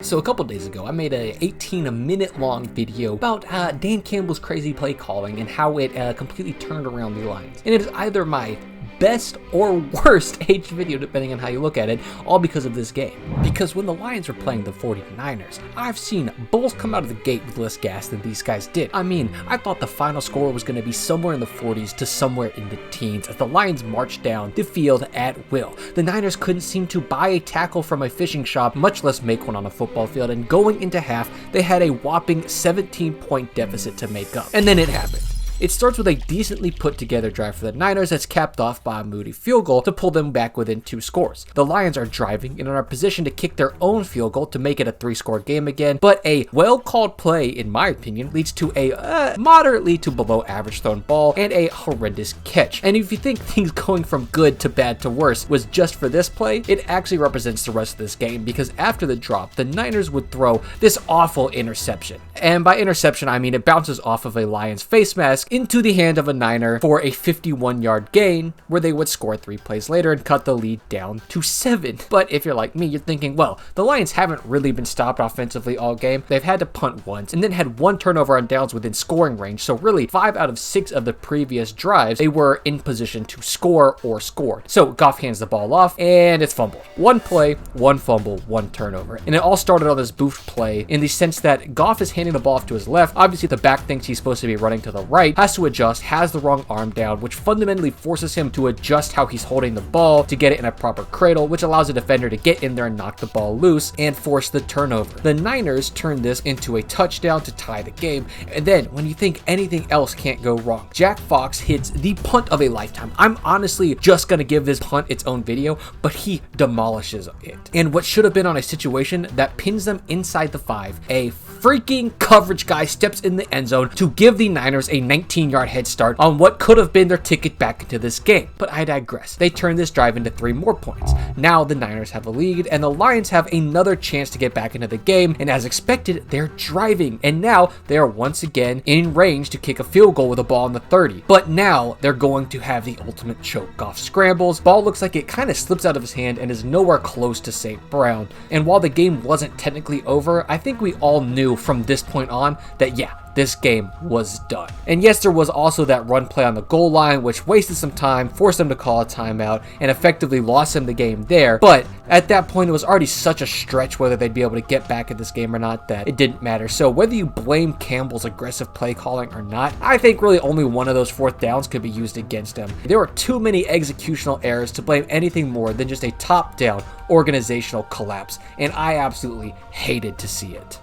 So a couple days ago, I made a 18-minute long video about Dan Campbell's crazy play calling and how it completely turned around the Lions. And it is either my best or worst H video, depending on how you look at it, all because of this game. Because when the Lions were playing the 49ers, I've seen Bulls come out of the gate with less gas than these guys did. I mean, I thought the final score was going to be somewhere in the 40s to somewhere in the teens as the Lions marched down the field at will. The Niners couldn't seem to buy a tackle from a fishing shop, much less make one on a football field, and going into half, they had a whopping 17-point deficit to make up. And then it happened. It starts with a decently put together drive for the Niners that's capped off by a Moody field goal to pull them back within 2 scores. The Lions are driving and are in a position to kick their own field goal to make it a 3-score game again, but a well-called play, in my opinion, leads to a moderately to below average thrown ball and a horrendous catch. And if you think things going from good to bad to worse was just for this play, it actually represents the rest of this game, because after the drop, the Niners would throw this awful interception. And by interception, I mean it bounces off of a Lions face mask into the hand of a Niner for a 51-yard gain, where they would score 3 plays later and cut the lead down to 7. But if you're like me, you're thinking, well, the Lions haven't really been stopped offensively all game. They've had to punt once and then had 1 turnover on downs within scoring range. So really, 5 out of 6 of the previous drives, they were in position to score or scored. So Goff hands the ball off and it's fumbled. 1 play, 1 fumble, 1 turnover. And it all started on this boof play in the sense that Goff is handing the ball off to his left. Obviously, the back thinks he's supposed to be running to the right, has to adjust, has the wrong arm down, which fundamentally forces him to adjust how he's holding the ball to get it in a proper cradle, which allows the defender to get in there and knock the ball loose and force the turnover. The Niners turn this into a touchdown to tie the game, and then when you think anything else can't go wrong, Jack Fox hits the punt of a lifetime. I'm honestly just gonna give this punt its own video, but he demolishes it. And what should have been on a situation that pins them inside the 5, a freaking coverage guy steps in the end zone to give the Niners a 19-yard head start on what could have been their ticket back into this game. But I digress. They turn this drive into 3 more points. Now the Niners have a lead and the Lions have another chance to get back into the game, and as expected, they're driving, and now they are once again in range to kick a field goal with a ball on the 30. But now they're going to have the ultimate choke. Goff scrambles, ball looks like it kind of slips out of his hand and is nowhere close to St. Brown. And while the game wasn't technically over, I think we all knew from this point on that this game was done. And yes, there was also that run play on the goal line, which wasted some time, forced them to call a timeout, and effectively lost them the game there. But at that point, it was already such a stretch whether they'd be able to get back in this game or not that it didn't matter. So whether you blame Campbell's aggressive play calling or not, I think really only one of those 4th downs could be used against him. There were too many executional errors to blame anything more than just a top-down organizational collapse, and I absolutely hated to see it.